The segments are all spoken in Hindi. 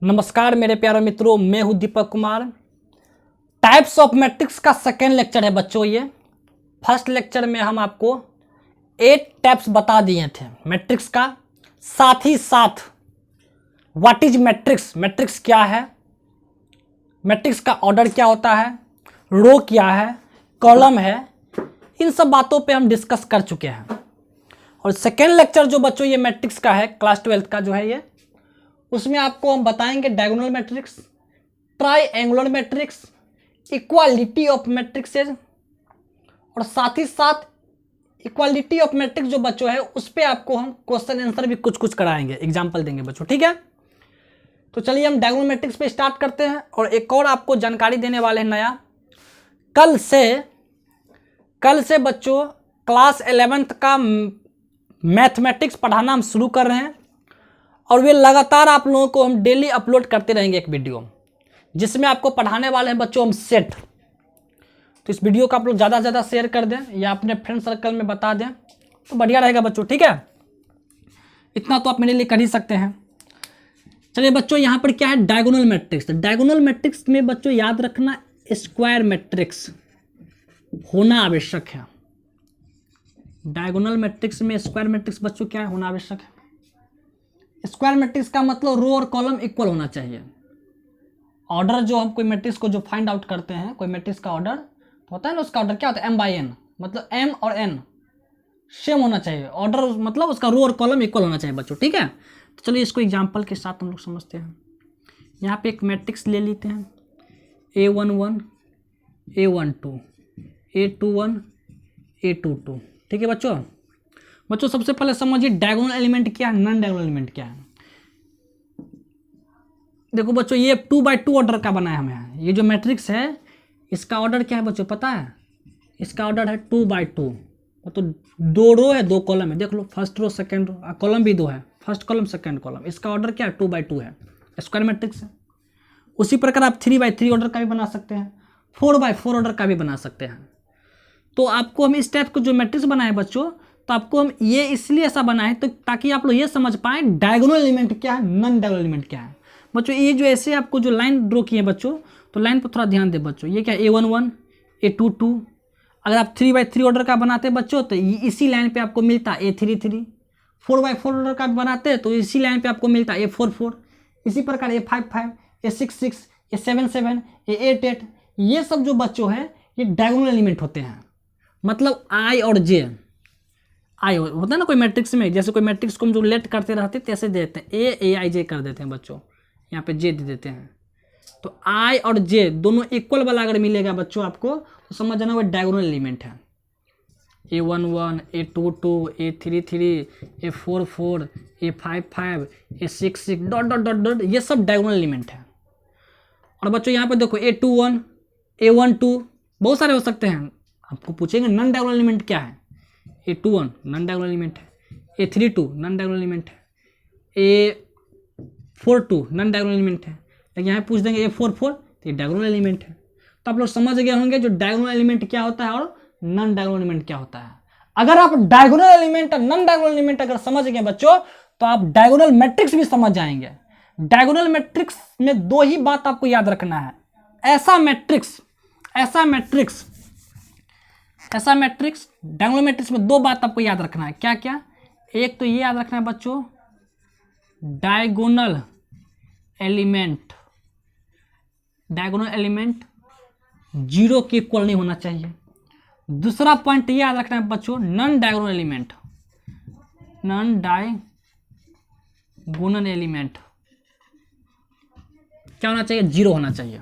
नमस्कार मेरे प्यारे मित्रों, मैं हूं Deepak Kumar. Types of matrix का सेकेंड लेक्चर है बच्चों। ये फर्स्ट लेक्चर में हम आपको 8 टाइप्स बता दिए थे मैट्रिक्स का, साथ ही साथ व्हाट इज मैट्रिक्स, मैट्रिक्स क्या है, मैट्रिक्स का ऑर्डर क्या होता है, रो क्या है, कॉलम है, इन सब बातों पे हम डिस्कस कर चुके हैं। और सेकेंड लेक्चर जो बच्चों ये मैट्रिक्स का है, क्लास 12th का जो है ये, उसमें आपको हम बताएंगे diagonal matrix, triangular matrix, equality of matrices, और साथ ही साथ इक्वालिटी ऑफ मैट्रिक्स जो बच्चों है उस पे आपको हम क्वेश्चन आंसर भी कुछ कुछ कराएंगे, एग्जांपल देंगे बच्चों, ठीक है। तो चलिए हम डायगोनल मैट्रिक्स पे स्टार्ट करते हैं। और एक और आपको जानकारी देने वाले हैं नया, कल से बच्चों क्लास 11th का मैथमेटिक्स पढ़ाना हम शुरू कर रहे हैं, और वे लगातार आप लोगों को हम डेली अपलोड करते रहेंगे एक वीडियो, जिसमें आपको पढ़ाने वाले हैं बच्चों हम सेट। तो इस वीडियो को आप लोग ज़्यादा से ज़्यादा शेयर कर दें या अपने फ्रेंड सर्कल में बता दें तो बढ़िया रहेगा बच्चों, ठीक है। इतना तो आप मेरे लिए कर ही सकते हैं। चलिए बच्चों, यहाँ पर क्या है, डायगोनल मैट्रिक्स। डायगोनल मैट्रिक्स में बच्चों याद रखना स्क्वायर मैट्रिक्स होना आवश्यक है। डायगोनल मैट्रिक्स में स्क्वायर मैट्रिक्स बच्चों क्या है, होना आवश्यक है। स्क्वायर मैट्रिक्स का मतलब रो और कॉलम इक्वल होना चाहिए। ऑर्डर जो हम कोई मैट्रिक्स को जो फाइंड आउट करते हैं, कोई मैट्रिक्स का ऑर्डर तो होता है ना, उसका ऑर्डर क्या होता है, m/n, मतलब m और n सेम होना चाहिए। ऑर्डर मतलब उसका रो और कॉलम इक्वल होना चाहिए बच्चों, ठीक है। तो चलिए इसको एग्जांपल के साथ हम लोग समझते हैं। यहाँ पे एक मैट्रिक्स ले लेते हैं, A11 A12 A21 A22, ठीक है बच्चों सबसे पहले समझिए डायगोनल एलिमेंट क्या है, नॉन डायगोनल एलिमेंट क्या है। देखो बच्चों, ये 2x2 ऑर्डर का बना है हमें। ये जो मैट्रिक्स है इसका ऑर्डर क्या है बच्चों, पता है? इसका ऑर्डर है 2x2, मतलब 2 रो है 2 कॉलम है। देख लो, first row second row, column भी 2 है, फर्स्ट कॉलम सेकंड कॉलम। इसका ऑर्डर क्या है, 2x2 है, स्क्वायर मैट्रिक्स है। उसी प्रकार आप 3x3 ऑर्डर का भी बना सकते हैं, 4x4 ऑर्डर का भी बना सकते हैं। तो आपको हम इस टाइप का जो मैट्रिक्स बनाए बच्चों, तो आपको हम ये इसलिए ऐसा बनाए तो ताकि आप लोग ये समझ पाए डायगोनल एलिमेंट क्या है, नॉन डायगोनल एलिमेंट क्या है। बच्चों ये जो ऐसे आपको जो लाइन ड्रॉ किए बच्चों, तो लाइन पर थोड़ा ध्यान दे बच्चों। ये क्या, A11 A22, अगर आप 3x3 ऑर्डर का बनाते बच्चों तो इसी लाइन पे आपको मिलता A33। 4x4 ऑर्डर का बनाते तो इसी लाइन पे आपको मिलता A44। इसी प्रकार A55 A66 A77 A88, ये सब जो बच्चों है ये डायगोनल एलिमेंट होते हैं। मतलब I और J, आई होता है ना कोई मैट्रिक्स में, जैसे कोई मैट्रिक्स को हम जो लेट करते रहते हैं तैसे देते हैं, AIJ कर देते हैं बच्चों, यहाँ पे J दे देते हैं। तो I और J दोनों इक्वल वाला अगर मिलेगा बच्चों आपको, तो समझ जाना वो डायगोनल एलिमेंट है। A11 A22 A33 A44 A55 A66 dot dot dot dot, ये सब डायगोनल एलिमेंट है। और बच्चों यहाँ पे देखो A21 A12 बहुत सारे हो सकते हैं। आपको पूछेंगे नॉन डायगोनल एलिमेंट क्या है, A21 नॉन डायगोनल एलिमेंट है, A32 नॉन डायगोनल एलिमेंट है, A42 नॉन डायगोनल एलिमेंट है। लेकिन यहाँ पूछ देंगे A44 तो ये डायगोनल एलिमेंट है। तो आप लोग समझ गए होंगे जो डायगोनल एलिमेंट क्या होता है और नॉन डायगोनल एलिमेंट क्या होता है। अगर आप डायगोनल एलिमेंट और नॉन डायगोनल एलिमेंट अगर समझ गए बच्चों, तो आप डायगोनल मैट्रिक्स भी समझ जाएंगे। डायगोनल मैट्रिक्स में 2 ही बात आपको याद रखना है। ऐसा मैट्रिक्स डायगोनल मैट्रिक्स में 2 बात आपको याद रखना है। क्या क्या? एक तो ये याद रखना है बच्चों, डायगोनल एलिमेंट 0 के इक्वल नहीं होना चाहिए। दूसरा पॉइंट ये याद रखना है बच्चों, नॉन डायगोनल एलिमेंट क्या होना चाहिए, 0 होना चाहिए।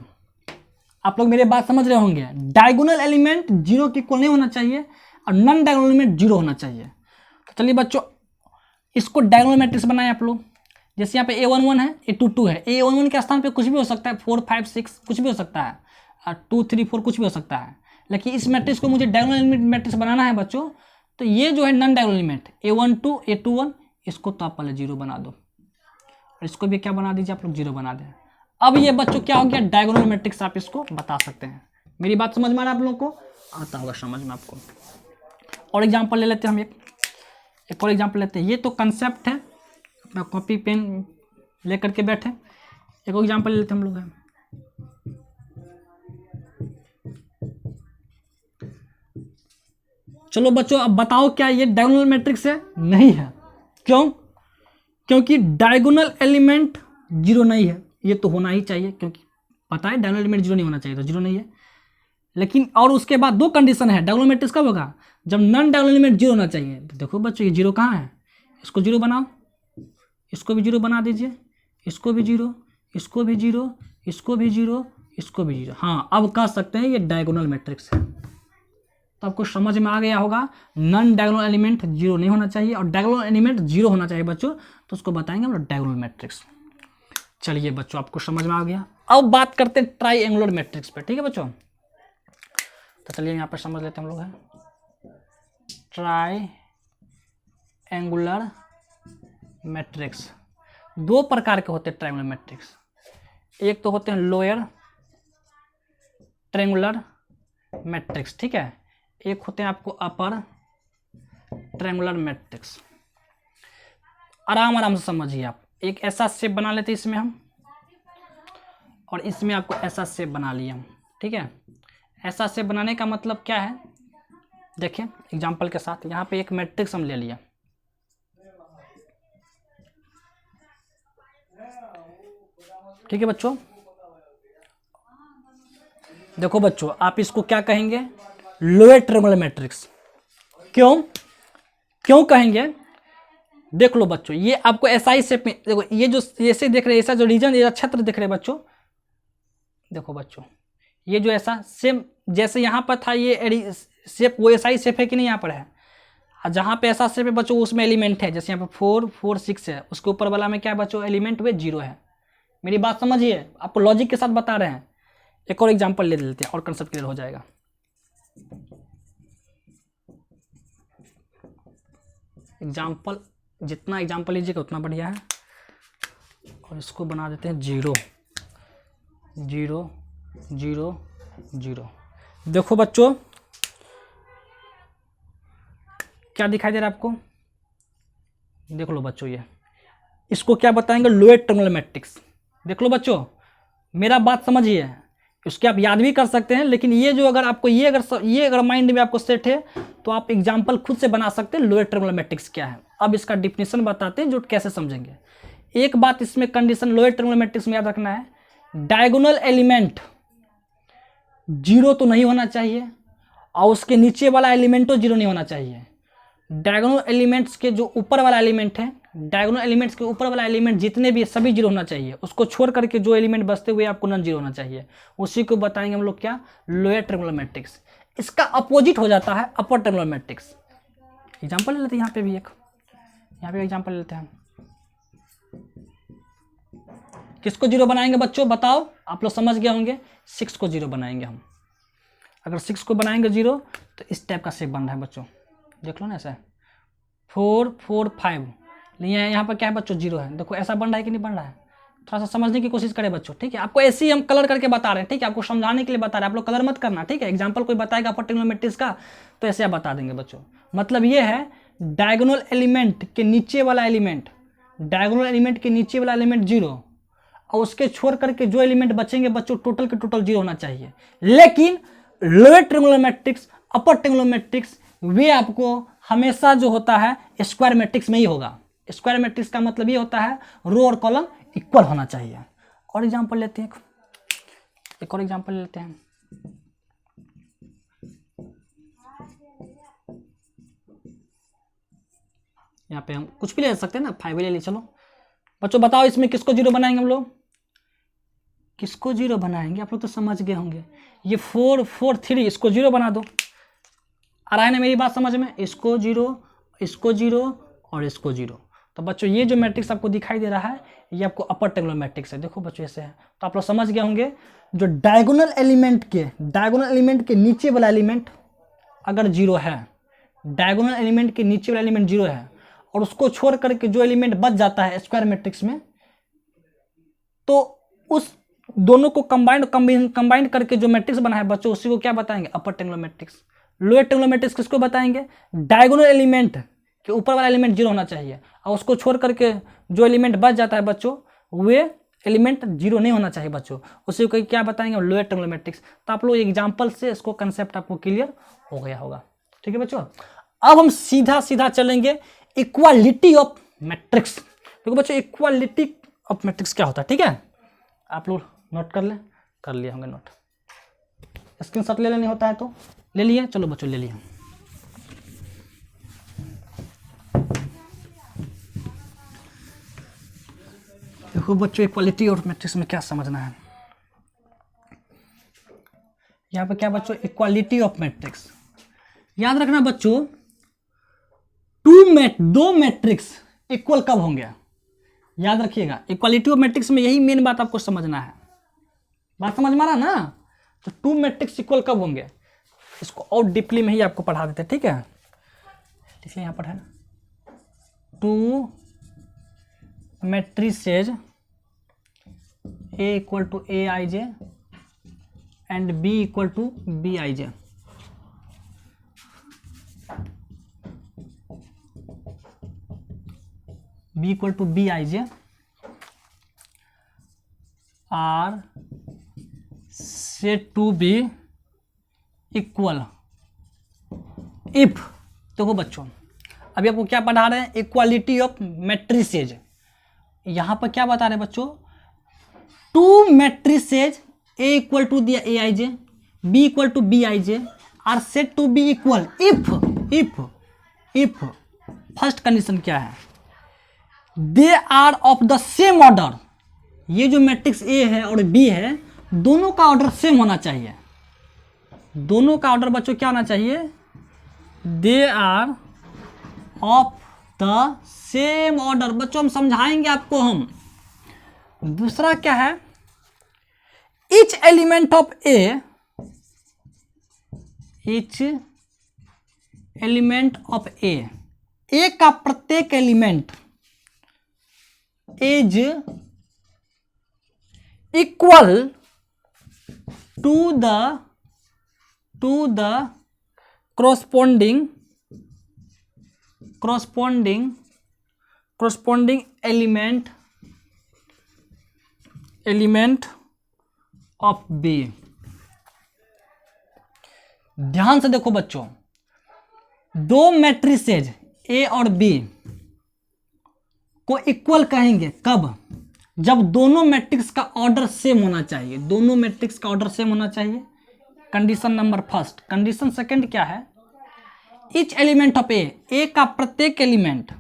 आप लोग मेरे बात समझ रहे होंगे, डायगोनल एलिमेंट 0 के इक्वल नहीं होना चाहिए और नॉन डायगोनल एलिमेंट 0 होना चाहिए। तो चलिए बच्चों, इसको डायगोनल मैट्रिक्स बनाए आप लोग। जैसे यहाँ पे A11 है A22 है, A11 के स्थान पे कुछ भी हो सकता है, 4 5 6 कुछ भी हो सकता है, 2 3 4 कुछ भी हो सकता है। लेकिन इस मैट्रिक्स को मुझे डायगोनल एलिमेंट मैट्रिक्स बनाना है बच्चों, तो ये जो है non diagonal element A12 A21, इसको तो आप पहले 0 बना दो, और इसको भी क्या बना दीजिए आप लोग, 0 बना दें। अब ये बच्चों क्या हो गया, डायगोनल मैट्रिक्स आप इसको बता सकते हैं। मेरी बात समझ में आ रहा है आप लोगों को, आता होगा समझ में आपको। और एग्जांपल ले लेते हैं हम, एक और एग्जांपल लेते हैं। ये तो कंसेप्ट है, अपना कॉपी पेन लेकर के बैठे। एक और एग्जाम्पल ले लेते हैं हम लोग हैं। चलो बच्चों अब बताओ क्या ये डायगोनल मैट्रिक्स है? नहीं है। क्यों? क्योंकि डायगोनल एलिमेंट जीरो नहीं है। ये तो होना ही चाहिए क्योंकि पता है डायगोनल एलिमेंट जीरो नहीं होना चाहिए, तो जीरो नहीं है। लेकिन और उसके बाद दो कंडीशन है। डायगोनल मैट्रिक्स कब होगा? जब नॉन डायगोनल एलिमेंट जीरो होना चाहिए। तो देखो बच्चों ये जीरो कहाँ है? इसको जीरो बनाओ, इसको भी जीरो बना दीजिए, इसको भी जीरो, इसको भी जीरो, इसको भी जीरो, इसको भी जीरो। हाँ अब कह सकते हैं ये डायगोनल मैट्रिक्स है। तो आपको समझ में आ गया होगा नॉन डायगोनल एलिमेंट जीरो नहीं होना चाहिए और डायगोनल एलिमेंट जीरो होना चाहिए बच्चों, तो उसको बताएंगे हम लोग डायगोनल मैट्रिक्स। चलिए बच्चों आपको समझ में आ गया। अब बात करते हैं ट्राइएंगुलर मैट्रिक्स पे। ठीक है बच्चों, तो चलिए यहाँ पर समझ लेते हैं हम लोग है ट्राइएंगुलर मैट्रिक्स। दो प्रकार के होते हैं ट्राइएंगुलर मैट्रिक्स। एक तो होते हैं लोअर ट्राइएंगुलर मैट्रिक्स, ठीक है। एक होते हैं आपको अपर ट्रायंगुलर मैट्रिक्स। आराम आराम से समझिए आप। एक ऐसा शेप बना लेते हैं इसमें हम, और इसमें आपको ऐसा शेप बना लिया हम, ठीक है। ऐसा शेप बनाने का मतलब क्या है? देखिए एग्जांपल के साथ यहाँ पे एक मैट्रिक्स हम ले लिया, ठीक है बच्चों। देखो बच्चों आप इसको क्या कहेंगे? Lower triangular matrix. क्यों क्यों कहेंगे? देख लो बच्चों, ये आपको ऐसा ही शेप में, देखो ये जो ऐसे देख रहे हैं, ऐसा जो रीजन, ये क्षेत्र देख रहे हैं बच्चों, देखो बच्चों ये जो ऐसा सेम जैसे यहाँ पर था ये शेप, वो ऐसा ही शेप है कि नहीं यहाँ पर है। और जहाँ पे ऐसा शेप है बच्चों उसमें एलिमेंट है, जैसे यहाँ पे 4 4 6 है, उसके ऊपर वाला में क्या है बच्चों? एलिमेंट वे 0 है। मेरी बात समझिए, आपको लॉजिक के साथ बता रहे हैं। एक और एग्जाम्पल ले लेते हैं और कंसेप्ट क्लियर हो जाएगा। एग्जाम्पल, जितना एग्जाम्पल लीजिएगा उतना बढ़िया है। और इसको बना देते हैं 0 0 0 0। देखो बच्चों क्या दिखाई दे रहा है आपको? देख लो बच्चों, ये इसको क्या बताएंगे? Lower triangular matrix. देख लो बच्चों, मेरा बात समझिए, इसके आप याद भी कर सकते हैं, लेकिन ये जो अगर आपको ये अगर माइंड में आपको सेट है तो आप एग्जाम्पल खुद से बना सकते हैं लोअर ट्रायंगुलर मैट्रिक्स क्या है। अब इसका डिफिनेशन बताते हैं जो कैसे समझेंगे। एक बात इसमें कंडीशन लोअर ट्रायंगुलर मैट्रिक्स में याद रखना है, डायगोनल एलिमेंट 0 तो नहीं होना चाहिए और उसके नीचे वाला एलिमेंटो 0 नहीं होना चाहिए। डायगोनल एलिमेंट्स के जो ऊपर वाला एलिमेंट है, डायगोनल एलिमेंट्स के ऊपर वाला एलिमेंट जितने भी सभी 0 होना चाहिए। उसको छोड़ करके जो एलिमेंट बचते हुए आपको नॉन 0 होना चाहिए, उसी को बताएंगे हम लोग क्या? Lower triangular matrix. इसका अपोजिट हो जाता है अपर ट्रायंगुलर मैट्रिक्स। एग्जाम्पल ले लेते हैं, यहाँ पे भी एक, यहाँ पे एग्जाम्पल ले लेते हैं। किसको 0 बनाएंगे बच्चों? बताओ, आप लोग समझ गए होंगे। 6 को 0 बनाएंगे हम। अगर 6 को बनाएंगे 0 तो इस टाइप का शेप बन रहा है बच्चों, देख लो ना ऐसा 4 4 5। यहाँ पर क्या है बच्चों? 0 है। देखो ऐसा बन रहा है कि नहीं बन रहा है? थोड़ा सा समझने की कोशिश करें बच्चों, ठीक है। आपको ऐसे ही हम कलर करके बता रहे हैं, ठीक है, आपको समझाने के लिए बता रहे हैं। आप लोग कलर मत करना, ठीक है। एग्जाम्पल कोई बताएगा अपर ट्रायंगुलर मैट्रिक्स का तो ऐसे आप बता देंगे बच्चों। मतलब ये है डायगोनल एलिमेंट के नीचे वाला एलिमेंट, डायगोनल एलिमेंट के नीचे वाला एलिमेंट 0 और उसके छोड़ करके जो एलिमेंट बचेंगे बच्चों टोटल के टोटल 0 होना चाहिए। लेकिन lower triangular matrix, upper triangular matrix, वे आपको हमेशा जो होता है स्क्वायर मैट्रिक्स में ही होगा। स्क्वायर मैट्रिक्स का मतलब ये होता है रो और कॉलम इक्वल होना चाहिए। और एग्जांपल लेते हैं, एक और एग्जांपल लेते हैं। यहाँ पे हम कुछ भी ले सकते हैं ना, 5 ले ली। चलो बच्चों बताओ इसमें किसको 0 बनाएंगे हम लोग? किसको 0 बनाएंगे? आप लोग तो समझ गए होंगे। ये 4 4 3, इसको 0 बना दो। आ रहा है ना मेरी बात समझ में? इसको 0, इसको 0 और इसको 0। तो बच्चों ये जो मैट्रिक्स आपको दिखाई दे रहा है ये आपको अपर ट्रायंगुलर मैट्रिक्स है। देखो बच्चों ऐसे है, तो आप लोग समझ गए होंगे। जो डायगोनल एलिमेंट के नीचे वाला एलिमेंट अगर 0 है, डायगोनल एलिमेंट के नीचे वाला एलिमेंट 0 है और उसको छोड़ करके जो एलिमेंट बच जाता है स्क्वायर मैट्रिक्स में, तो उस दोनों को कंबाइन करके जो मैट्रिक्स बना है बच्चों उसी को क्या बताएंगे? अपर triangular matrix. Lower triangular matrix किसको बताएंगे? डायगोनल एलिमेंट के ऊपर वाला एलिमेंट 0 होना चाहिए और उसको छोड़ करके जो एलिमेंट बच जाता है बच्चों वे एलिमेंट जीरो नहीं होना चाहिए बच्चों, उसी को क्या बताएंगे, लोअर ट्रायंगुलर मैट्रिक्स। तो आप लोग एग्जाम्पल से इसको कंसेप्ट आपको क्लियर हो गया होगा। ठीक है बच्चों, अब हम सीधा सीधा चलेंगे इक्वालिटी ऑफ मैट्रिक्स। देखो बच्चों, इक्वालिटी ऑफ मैट्रिक्स क्या होता है, ठीक है, आप लोग नोट कर ले, कर लिए होंगे नोट, स्क्रीनशॉट ले लेने होता है तो ले लिए, चलो बच्चों ले लिए। देखो बच्चों, इक्वालिटी ऑफ मैट्रिक्स में क्या समझना है, यहाँ पे क्या बच्चों, इक्वालिटी ऑफ मैट्रिक्स। याद रखना बच्चों, दो मैट्रिक्स इक्वल कब होंगे, याद रखिएगा, इक्वालिटी ऑफ मैट्रिक्स में यही मेन बात आपको समझना है। बात समझ में आ रहा ना, तो टू मैट्रिक्स इक्वल कब होंगे, इसको और डीपली में ही आपको पढ़ा देते हैं, ठीक है। देखिए यहाँ पर है, two matrices A equal to A I J and B equal to B I J. B equal to B I J are said to be equal if. देखो बच्चों, अभी आपको क्या पढ़ा रहे हैं, इक्वालिटी ऑफ मैट्रिसेज। यहां पर क्या बता रहे हैं बच्चों, two matrices A equal to दिया A I J, B equal to B I J are said to be equal if if if. First condition क्या है, they are of the same order. ये जो मैट्रिक्स ए है और बी है, दोनों का ऑर्डर सेम होना चाहिए। दोनों का ऑर्डर बच्चों क्या होना चाहिए, they are of the same order. बच्चों हम समझाएंगे आपको हम। दूसरा क्या है, each element of A, each element of A का प्रत्येक element is equal to the corresponding element of B। ध्यान से देखो बच्चों, दो मैट्रिसेज ए और बी को इक्वल कहेंगे कब, जब दोनों मैट्रिक्स का ऑर्डर सेम होना चाहिए। दोनों मैट्रिक्स का ऑर्डर सेम होना चाहिए, condition number first. Condition second क्या है, ईच एलिमेंट ऑफ ए का प्रत्येक element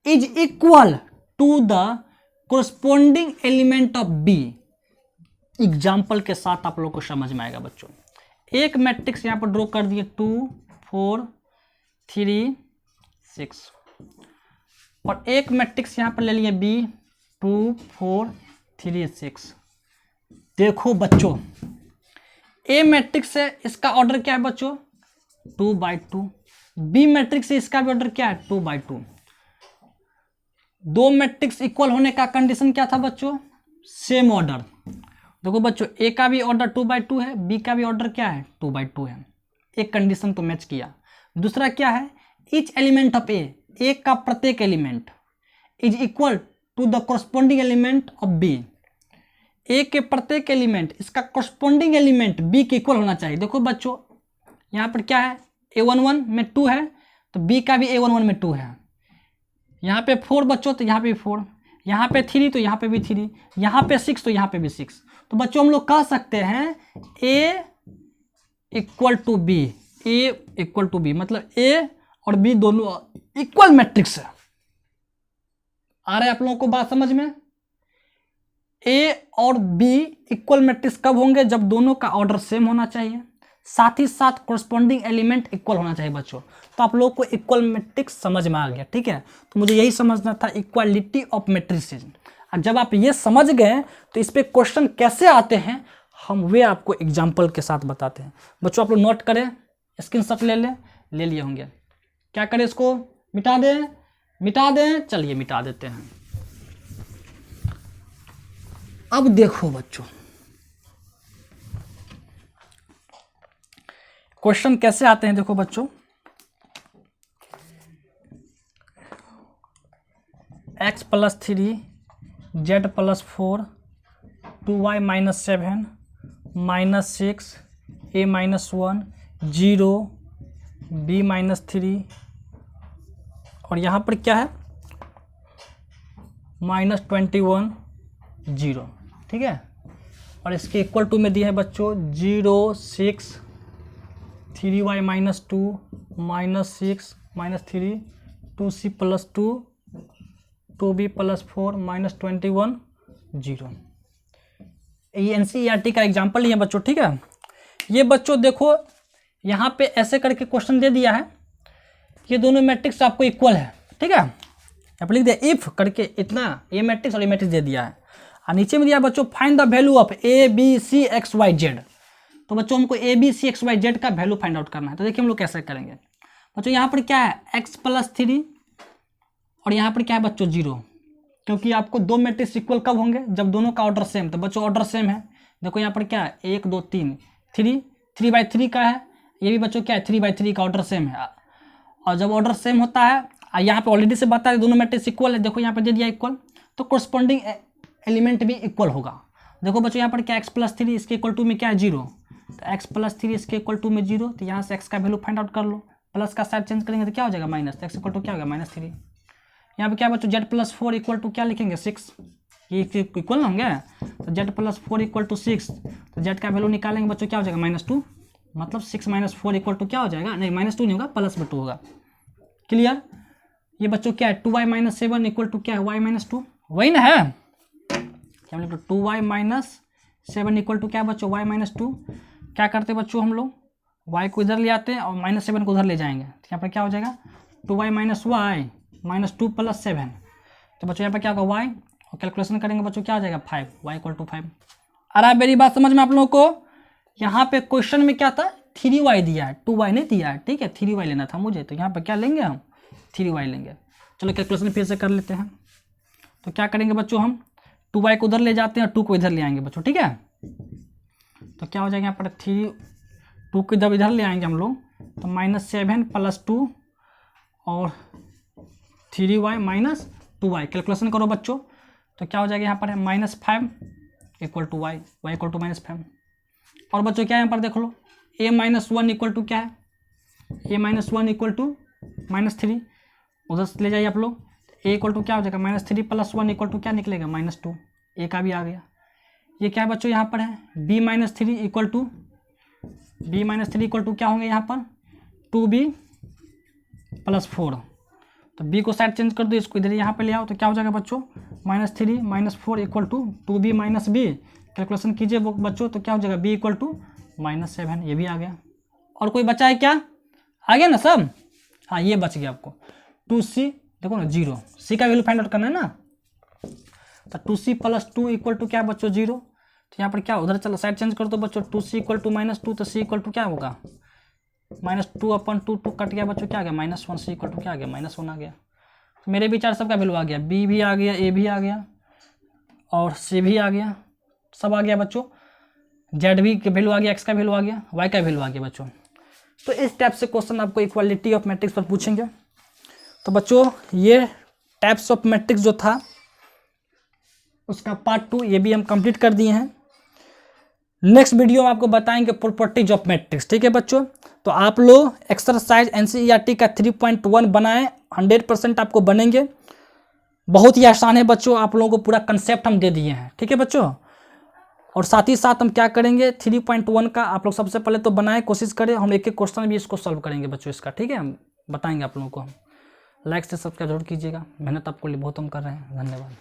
is equal to the corresponding element of B. Example के साथ आप लोग को समझ में आएगा बच्चों। एक मैट्रिक्स यहाँ पर ड्रॉ कर दिए 2 4 3 6, और एक मैट्रिक्स यहाँ पर ले लिए बी 2 4 3 6। देखो बच्चों, ए मैट्रिक्स है, इसका ऑर्डर क्या है बच्चों, 2/2। बी मैट्रिक्स है, इसका भी ऑर्डर क्या है, 2/2। दो मैट्रिक्स इक्वल होने का कंडीशन क्या था बच्चों, सेम ऑर्डर। देखो बच्चों, ए का भी ऑर्डर 2/2 है, बी का भी ऑर्डर क्या है, 2/2 है। एक कंडीशन तो मैच किया। दूसरा क्या है, ईच एलिमेंट ऑफ ए का प्रत्येक element is equal to the corresponding element of B. A के प्रत्येक एलिमेंट इसका कोरस्पोंडिंग एलिमेंट बी के इक्वल होना चाहिए। देखो बच्चों, यहाँ पर क्या है, A11 में 2 है तो बी का भी A11 में 2 है। यहाँ पे 4 बच्चों तो यहाँ पे भी 4, यहाँ पे 3 तो यहाँ पे भी 3, यहाँ पे 6 तो यहाँ पे भी 6। तो बच्चों हम लोग कह सकते हैं A equal to B, A equal to B, मतलब A और B दोनों इक्वल मैट्रिक्स है। आ रहा है आप लोगों को बात समझ में। A और B इक्वल मैट्रिक्स कब होंगे, जब दोनों का ऑर्डर सेम होना चाहिए, साथ ही साथ कोरस्पोंडिंग एलिमेंट इक्वल होना चाहिए बच्चों। तो आप लोगों को इक्वल मैट्रिक्स समझ में आ गया, ठीक है। तो मुझे यही समझना था, इक्वालिटी ऑफ मैट्रिसेस। और जब आप ये समझ गए तो इस पे क्वेश्चन कैसे आते हैं हम वे आपको एग्जाम्पल के साथ बताते हैं। बच्चों आप लोग नोट करें, स्क्रीनशॉट ले लिए होंगे। क्या करें, इसको मिटा दें, चलिए मिटा देते हैं। अब देखो बच्चों, क्वेश्चन कैसे आते हैं। देखो बच्चों, x + 3 z+4 2y - 7 -6 a - 1 0 b - 3 और यहाँ पर क्या है -21 0, ठीक है। और इसके इक्वल टू में दिया है बच्चों 0 6 3y - 2 -6 -3 2c + 2 2b + 4 -21 0। ये NCERT का एग्जाम्पल ही है बच्चों, ठीक है। ये बच्चों देखो यहाँ पे ऐसे करके क्वेश्चन दे दिया है, ये दोनों मैट्रिक्स आपको इक्वल है, ठीक है। यहाँ पर लिख दिया इफ करके इतना, ये मैट्रिक्स और ये मैट्रिक्स दे दिया है, और नीचे में दिया बच्चों find the value of ABCXYZ। तो बच्चों हमको ABCXYZ का वैल्यू फाइंड आउट करना है। तो देखिए हम लोग कैसे करेंगे बच्चों। यहाँ पर क्या है x + 3 और यहाँ पर क्या है बच्चों 0, क्योंकि आपको दो मैट्रिक्स इक्वल कब होंगे, जब दोनों का ऑर्डर सेम। तो बच्चों ऑर्डर सेम है, देखो यहाँ पर क्या है 1 2 3 3/3 का है, ये भी बच्चों क्या है 3/3 का ऑर्डर सेम है। और जब ऑर्डर सेम होता है, यहाँ पे ऑलरेडी से बता है दोनों मैट्रिक्स इक्वल है, देखो यहाँ पर दे दिया इक्वल, तो कोरस्पॉन्डिंग एलिमेंट भी इक्वल होगा। देखो बच्चों यहाँ पर क्या x + 3 इसके इक्वल टू में क्या है 0, तो x + 3 इसके इक्वल टू में 0, तो यहाँ से x का वैल्यू फाइंड आउट कर लो, प्लस का साइड चेंज करेंगे तो क्या हो जाएगा माइनस, तो x इक्वल टू क्या होगा -3। यहाँ पे क्या बच्चों z+4 इक्वल टू क्या लिखेंगे 6, ये इक्वल ना होंगे, तो z+4 इक्वल टू 6, तो z का वैल्यू निकालेंगे बच्चों क्या हो जाएगा -2, मतलब 6 - 4 इक्वल टू क्या हो जाएगा, नहीं -2 नहीं होगा +2 होगा। क्लियर। ये बच्चों क्या है 2y - 7 इक्वल टू क्या है y - 2, वही ना है, क्या मतलब 2y - 7 इक्वल टू क्या है बच्चों y - 2। क्या करते हैं बच्चों हम लोग y को इधर ले आते हैं और -7 को उधर ले जाएंगे, तो यहाँ पर क्या हो जाएगा 2y - y -2 + 7, तो बच्चों यहाँ पर क्या होगा y, और कैलकुलेशन करेंगे बच्चों क्या हो जाएगा 5, y = 5। आ रहा है मेरी बात समझ में आप लोगों को। यहाँ पे क्वेश्चन में क्या था 3y दिया है, 2y नहीं दिया है, ठीक है 3y लेना था मुझे, तो यहाँ पर क्या लेंगे हम 3y लेंगे। चलो कैलकुलेशन फिर से कर लेते हैं। तो क्या करेंगे बच्चों हम 2y को उधर ले जाते हैं और 2 को इधर ले आएंगे बच्चों, ठीक है। तो क्या हो जाएगा यहाँ पर 2 को इधर ले आएंगे हम लोग, तो -7 + 2 और 3y - 2y, कैलकुलेशन करो बच्चों, तो क्या हो जाएगा यहाँ पर है -5 इक्वल टू y, y = -5। और बच्चों क्या है यहाँ पर देख लो a - 1 इक्वल टू क्या है, a - 1 इक्वल टू -3, उधर से ले जाइए आप लोग, a इक्वल टू क्या हो जाएगा -3 + 1 इक्वल टू क्या निकलेगा -2, a का भी आ गया। ये क्या है बच्चों यहाँ पर है b - 3 इक्वल टू क्या होंगे यहाँ पर 2b + 4, तो b को साइड चेंज कर दो, इसको इधर यहाँ पे ले आओ, तो क्या हो जाएगा बच्चों -3 - 4 equal to 2b - b, calculation कीजिए बच्चों, तो क्या हो जाएगा b इक्वल टू -7, ये भी आ गया। और कोई बचा है क्या, आ गया ना सब, हाँ ये बच गया आपको 2c, देखो ना 0, c का वैल्यू फाइंड आउट करना है ना, तो 2c + 2 इक्वल टू क्या बच्चों 0, तो यहाँ पर क्या उधर चलो साइड चेंज कर दो बच्चों, 2c इक्वल टू -2, तो c इक्वल टू क्या होगा -2/2, 2 कट गया बच्चों क्या आ गया -1, c इक्वल टू क्या आ गया -1 आ गया। तो मेरे विचार सबका वैल्यू आ गया, b भी आ गया, a भी आ गया और c भी आ गया, सब आ गया बच्चों, z भी का वैल्यू आ गया, x का वैल्यू आ गया, y का वैल्यू आ गया बच्चों। तो इस टाइप से क्वेश्चन आपको इक्वालिटी ऑफ मैट्रिक्स पर पूछेंगे। तो बच्चों ये टाइप्स ऑफ मैट्रिक्स जो था उसका पार्ट 2 ये भी हम कंप्लीट कर दिए हैं। नेक्स्ट वीडियो में आपको बताएंगे प्रॉपर्टीज ऑफ मैट्रिक्स, ठीक है बच्चों। तो आप लोग एक्सरसाइज NCERT का 3.1 बनाएं, 100% आपको बनेंगे। बहुत ही आसान है बच्चों, आप लोगों को पूरा कंसेप्ट हम दे दिए हैं, ठीक है बच्चों। और साथ ही साथ हम क्या करेंगे 3.1 का आप लोग सबसे पहले तो बनाएं, कोशिश करें, हम एक एक क्वेश्चन भी इसको सॉल्व करेंगे बच्चों इसका, ठीक है। हम बताएंगे आप लोगों को, हम लाइक से सब्सक्राइब जरूर कीजिएगा, मेहनत आपको लिए बहुत हम कर रहे हैं। धन्यवाद।